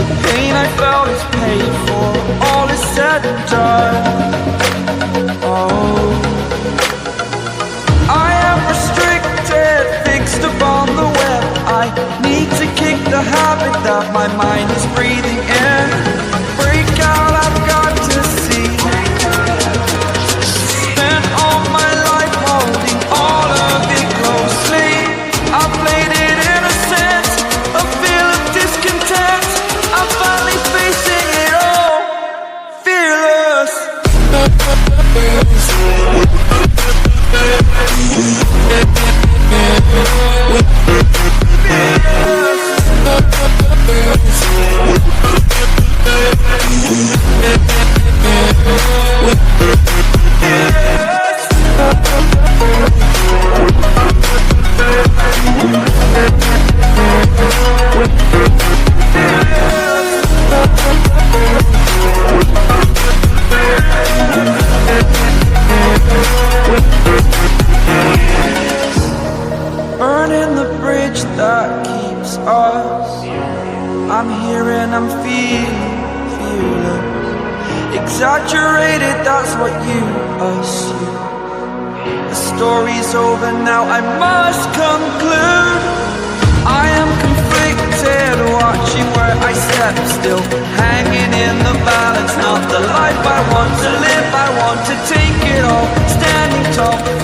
The pain I felt is paid for, all is said and done. Oh, I am restricted, fixed upon the web. I need to kick the habit that my mind is breathing in. Break out, I've got to see. Spent all my life holding all of it closely. I played it innocent, a feel of discontent. I'm finally facing it all, fearless. Burning the bridge that keeps us. I'm here and I'm feeling fearless. Exaggerated, that's what you assume. The story's over now, I must conclude. I am conflicted, watching where I step still, hanging in the balance. Not the life I want to live, I want to take it all, standing tall.